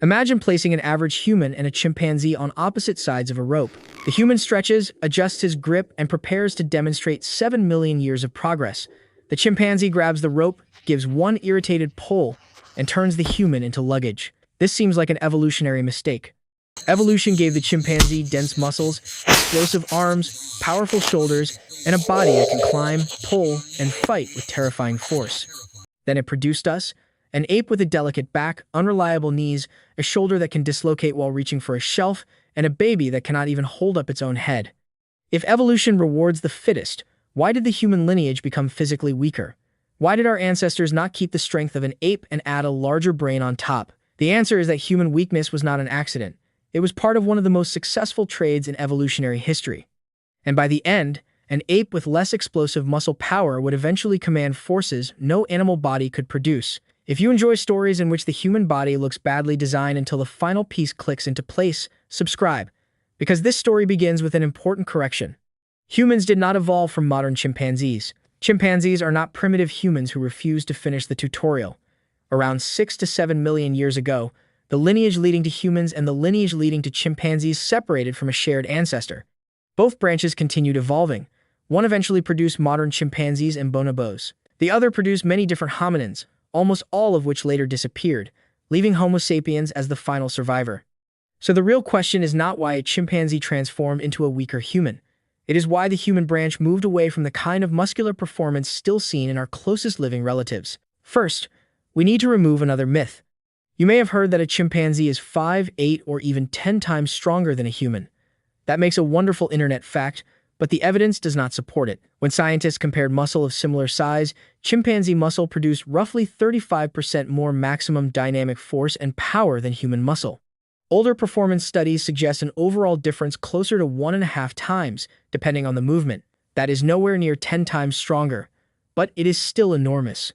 Imagine placing an average human and a chimpanzee on opposite sides of a rope. The human stretches, adjusts his grip, and prepares to demonstrate 7 million years of progress. The chimpanzee grabs the rope, gives one irritated pull, and turns the human into luggage. This seems like an evolutionary mistake. Evolution gave the chimpanzee dense muscles, explosive arms, powerful shoulders, and a body that can climb, pull, and fight with terrifying force. Then it produced us, an ape with a delicate back, unreliable knees, a shoulder that can dislocate while reaching for a shelf, and a baby that cannot even hold up its own head. If evolution rewards the fittest, why did the human lineage become physically weaker? Why did our ancestors not keep the strength of an ape and add a larger brain on top? The answer is that human weakness was not an accident. It was part of one of the most successful trades in evolutionary history. And by the end, an ape with less explosive muscle power would eventually command forces no animal body could produce. If you enjoy stories in which the human body looks badly designed until the final piece clicks into place, subscribe, because this story begins with an important correction. Humans did not evolve from modern chimpanzees. Chimpanzees are not primitive humans who refuse to finish the tutorial. Around 6 to 7 million years ago, the lineage leading to humans and the lineage leading to chimpanzees separated from a shared ancestor. Both branches continued evolving. One eventually produced modern chimpanzees and bonobos. The other produced many different hominins, almost all of which later disappeared, leaving Homo sapiens as the final survivor. So the real question is not why a chimpanzee transformed into a weaker human. It is why the human branch moved away from the kind of muscular performance still seen in our closest living relatives. First, we need to remove another myth. You may have heard that a chimpanzee is 5, 8, or even 10 times stronger than a human. That makes a wonderful internet fact, but the evidence does not support it. When scientists compared muscle of similar size, chimpanzee muscle produced roughly 35% more maximum dynamic force and power than human muscle. Older performance studies suggest an overall difference closer to 1.5 times, depending on the movement. That is nowhere near 10 times stronger, but it is still enormous.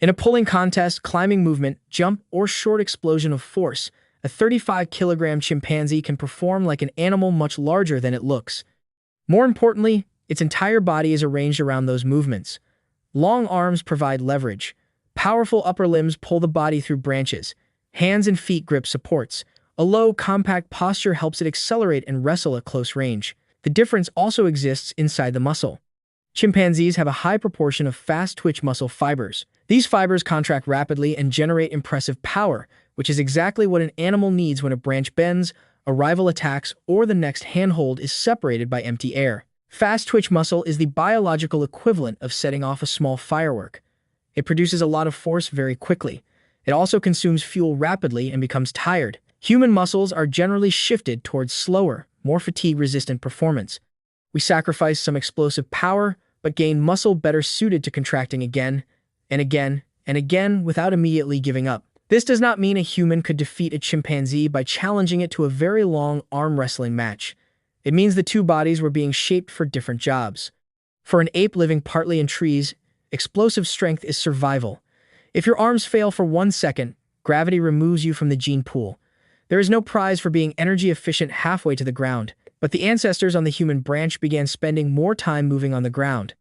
In a pulling contest, climbing movement, jump, or short explosion of force, a 35-kilogram chimpanzee can perform like an animal much larger than it looks. More importantly, its entire body is arranged around those movements. Long arms provide leverage. Powerful upper limbs pull the body through branches. Hands and feet grip supports. A low, compact posture helps it accelerate and wrestle at close range. The difference also exists inside the muscle. Chimpanzees have a high proportion of fast-twitch muscle fibers. These fibers contract rapidly and generate impressive power, which is exactly what an animal needs when a branch bends, a rival attacks, or the next handhold is separated by empty air. Fast-twitch muscle is the biological equivalent of setting off a small firework. It produces a lot of force very quickly. It also consumes fuel rapidly and becomes tired. Human muscles are generally shifted towards slower, more fatigue-resistant performance. We sacrifice some explosive power, but gain muscle better suited to contracting again, and again, and again without immediately giving up. This does not mean a human could defeat a chimpanzee by challenging it to a very long arm wrestling match. It means the two bodies were being shaped for different jobs. For an ape living partly in trees, explosive strength is survival. If your arms fail for 1 second, gravity removes you from the gene pool. There is no prize for being energy efficient halfway to the ground. But the ancestors on the human branch began spending more time moving on the ground.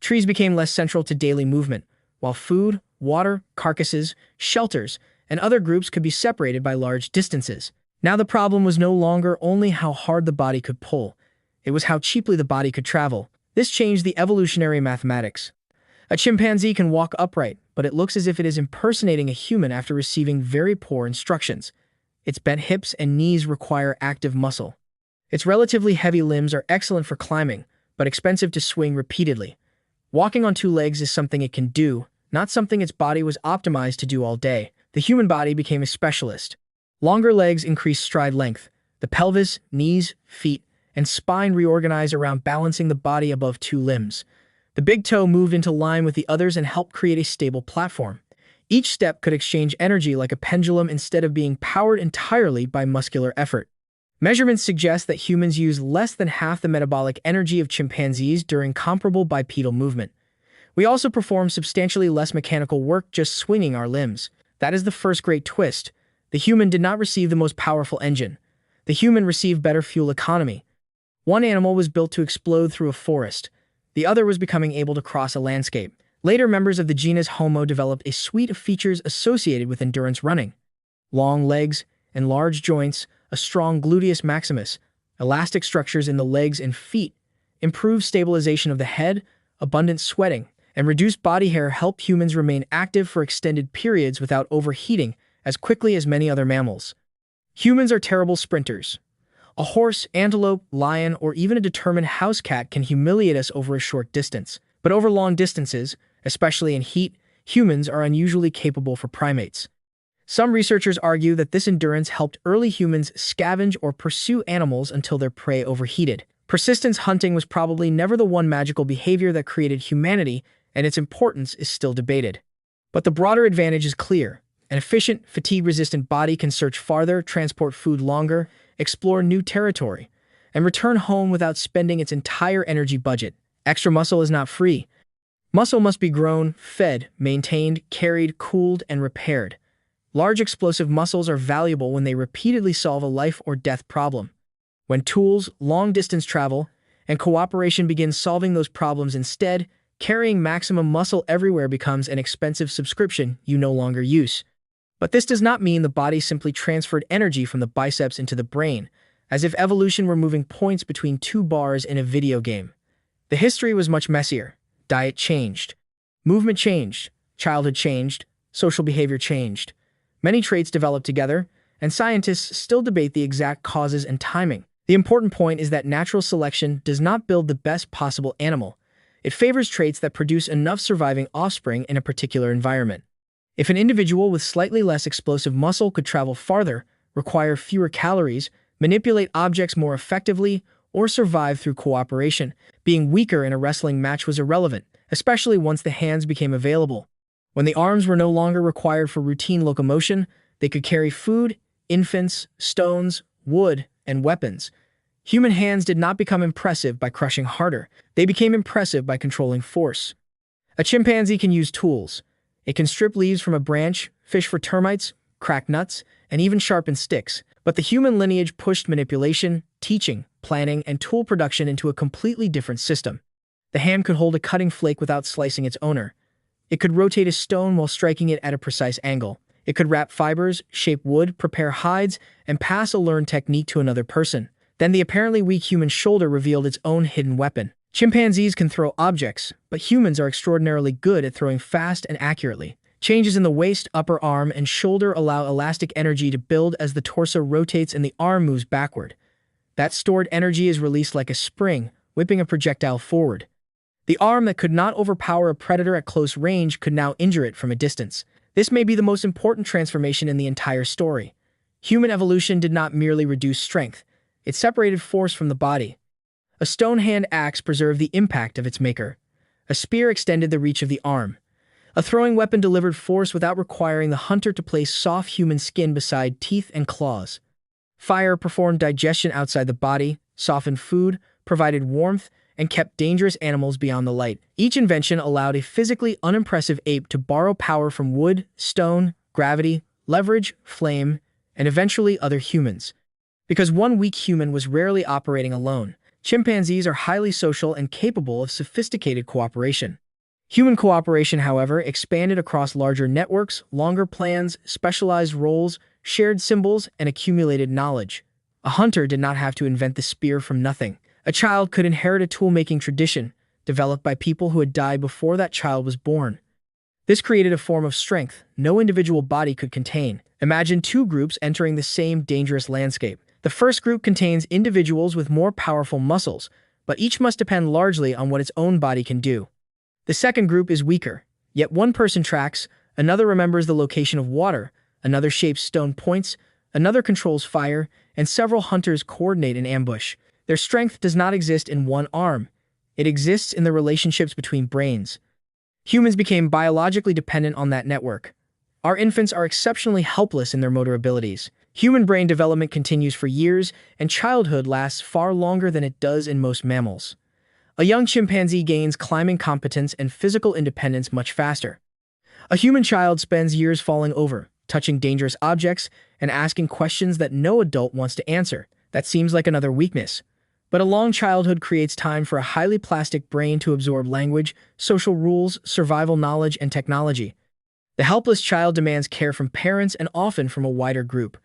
Trees became less central to daily movement, while food, water, carcasses, shelters, and other groups could be separated by large distances. Now the problem was no longer only how hard the body could pull, it was how cheaply the body could travel. This changed the evolutionary mathematics. A chimpanzee can walk upright, but it looks as if it is impersonating a human after receiving very poor instructions. Its bent hips and knees require active muscle. Its relatively heavy limbs are excellent for climbing, but expensive to swing repeatedly. Walking on 2 legs is something it can do, not something its body was optimized to do all day. The human body became a specialist. Longer legs increase stride length. The pelvis, knees, feet, and spine reorganize around balancing the body above 2 limbs. The big toe moved into line with the others and helped create a stable platform. Each step could exchange energy like a pendulum instead of being powered entirely by muscular effort. Measurements suggest that humans use less than half the metabolic energy of chimpanzees during comparable bipedal movement. We also perform substantially less mechanical work just swinging our limbs. That is the first great twist. The human did not receive the most powerful engine. The human received better fuel economy. One animal was built to explode through a forest. The other was becoming able to cross a landscape. Later members of the genus Homo developed a suite of features associated with endurance running. Long legs, and large joints, a strong gluteus maximus, elastic structures in the legs and feet, improved stabilization of the head, abundant sweating, and reduced body hair help humans remain active for extended periods without overheating as quickly as many other mammals. Humans are terrible sprinters. A horse, antelope, lion, or even a determined house cat can humiliate us over a short distance. But over long distances, especially in heat, humans are unusually capable for primates. Some researchers argue that this endurance helped early humans scavenge or pursue animals until their prey overheated. Persistence hunting was probably never the one magical behavior that created humanity, and its importance is still debated. But the broader advantage is clear. An efficient, fatigue-resistant body can search farther, transport food longer, explore new territory, and return home without spending its entire energy budget. Extra muscle is not free. Muscle must be grown, fed, maintained, carried, cooled, and repaired. Large explosive muscles are valuable when they repeatedly solve a life or death problem. When tools, long-distance travel, and cooperation begin solving those problems instead, carrying maximum muscle everywhere becomes an expensive subscription you no longer use. But this does not mean the body simply transferred energy from the biceps into the brain, as if evolution were moving points between two bars in a video game. The history was much messier. Diet changed. Movement changed. Childhood changed. Social behavior changed. Many traits developed together, and scientists still debate the exact causes and timing. The important point is that natural selection does not build the best possible animal. It favors traits that produce enough surviving offspring in a particular environment. If an individual with slightly less explosive muscle could travel farther, require fewer calories, manipulate objects more effectively, or survive through cooperation, being weaker in a wrestling match was irrelevant, especially once the hands became available. When the arms were no longer required for routine locomotion, they could carry food, infants, stones, wood, and weapons. Human hands did not become impressive by crushing harder. They became impressive by controlling force. A chimpanzee can use tools. It can strip leaves from a branch, fish for termites, crack nuts, and even sharpen sticks. But the human lineage pushed manipulation, teaching, planning, and tool production into a completely different system. The hand could hold a cutting flake without slicing its owner. It could rotate a stone while striking it at a precise angle. It could wrap fibers, shape wood, prepare hides, and pass a learned technique to another person. Then the apparently weak human shoulder revealed its own hidden weapon. Chimpanzees can throw objects, but humans are extraordinarily good at throwing fast and accurately. Changes in the waist, upper arm, and shoulder allow elastic energy to build as the torso rotates and the arm moves backward. That stored energy is released like a spring, whipping a projectile forward. The arm that could not overpower a predator at close range could now injure it from a distance. This may be the most important transformation in the entire story. Human evolution did not merely reduce strength. It separated force from the body. A stone hand axe preserved the impact of its maker. A spear extended the reach of the arm. A throwing weapon delivered force without requiring the hunter to place soft human skin beside teeth and claws. Fire performed digestion outside the body, softened food, provided warmth, and kept dangerous animals beyond the light. Each invention allowed a physically unimpressive ape to borrow power from wood, stone, gravity, leverage, flame, and eventually other humans. Because one weak human was rarely operating alone, chimpanzees are highly social and capable of sophisticated cooperation. Human cooperation, however, expanded across larger networks, longer plans, specialized roles, shared symbols, and accumulated knowledge. A hunter did not have to invent the spear from nothing. A child could inherit a tool-making tradition, developed by people who had died before that child was born. This created a form of strength no individual body could contain. Imagine two groups entering the same dangerous landscape. The first group contains individuals with more powerful muscles, but each must depend largely on what its own body can do. The second group is weaker, yet one person tracks, another remembers the location of water, another shapes stone points, another controls fire, and several hunters coordinate an ambush. Their strength does not exist in one arm. It exists in the relationships between brains. Humans became biologically dependent on that network. Our infants are exceptionally helpless in their motor abilities. Human brain development continues for years, and childhood lasts far longer than it does in most mammals. A young chimpanzee gains climbing competence and physical independence much faster. A human child spends years falling over, touching dangerous objects, and asking questions that no adult wants to answer. That seems like another weakness. But a long childhood creates time for a highly plastic brain to absorb language, social rules, survival knowledge, and technology. The helpless child demands care from parents and often from a wider group.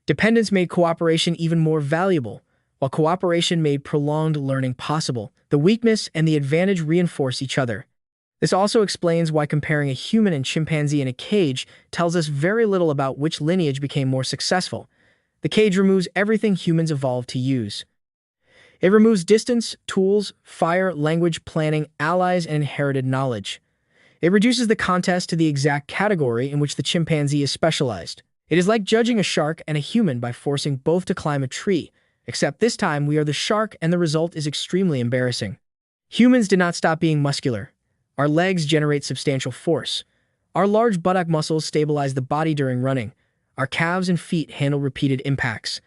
Dependence made cooperation even more valuable, while cooperation made prolonged learning possible. The weakness and the advantage reinforce each other. This also explains why comparing a human and chimpanzee in a cage tells us very little about which lineage became more successful. The cage removes everything humans evolved to use. It removes distance, tools, fire, language, planning, allies, and inherited knowledge. It reduces the contest to the exact category in which the chimpanzee is specialized. It is like judging a shark and a human by forcing both to climb a tree, except this time we are the shark and the result is extremely embarrassing. Humans did not stop being muscular. Our legs generate substantial force. Our large buttock muscles stabilize the body during running. Our calves and feet handle repeated impacts.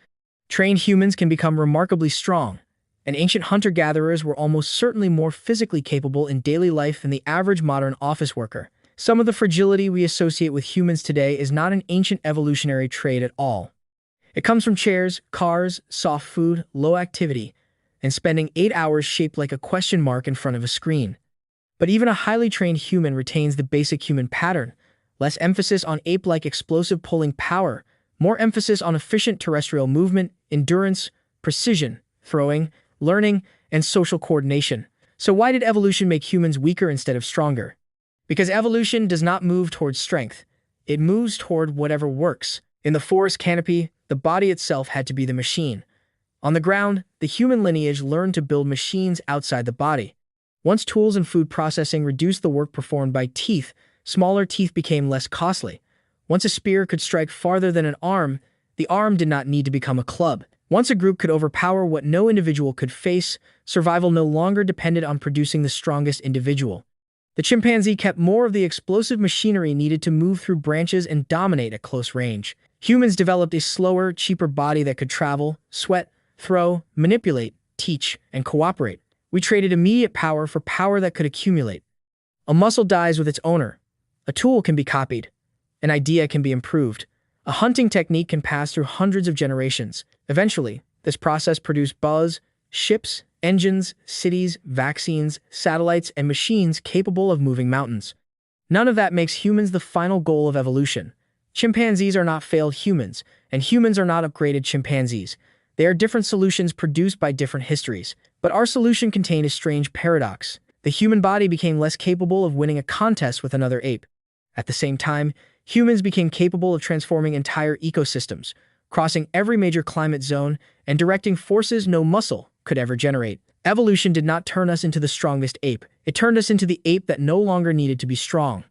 Trained humans can become remarkably strong, and ancient hunter-gatherers were almost certainly more physically capable in daily life than the average modern office worker. Some of the fragility we associate with humans today is not an ancient evolutionary trait at all. It comes from chairs, cars, soft food, low activity, and spending 8 hours shaped like a question mark in front of a screen. But even a highly trained human retains the basic human pattern: less emphasis on ape-like explosive pulling power, more emphasis on efficient terrestrial movement, endurance, precision, throwing, learning, and social coordination. So why did evolution make humans weaker instead of stronger? Because evolution does not move towards strength. It moves toward whatever works. In the forest canopy, the body itself had to be the machine. On the ground, the human lineage learned to build machines outside the body. Once tools and food processing reduced the work performed by teeth, smaller teeth became less costly. Once a spear could strike farther than an arm, the arm did not need to become a club. Once a group could overpower what no individual could face, survival no longer depended on producing the strongest individual. The chimpanzee kept more of the explosive machinery needed to move through branches and dominate at close range. Humans developed a slower, cheaper body that could travel, sweat, throw, manipulate, teach, and cooperate. We traded immediate power for power that could accumulate. A muscle dies with its owner. A tool can be copied. An idea can be improved. A hunting technique can pass through hundreds of generations. Eventually, this process produced buzz, ships, engines, cities, vaccines, satellites, and machines capable of moving mountains. None of that makes humans the final goal of evolution. Chimpanzees are not failed humans, and humans are not upgraded chimpanzees. They are different solutions produced by different histories. But our solution contained a strange paradox. The human body became less capable of winning a contest with another ape. At the same time, humans became capable of transforming entire ecosystems, crossing every major climate zone, and directing forces no muscle could ever generate. Evolution did not turn us into the strongest ape. It turned us into the ape that no longer needed to be strong.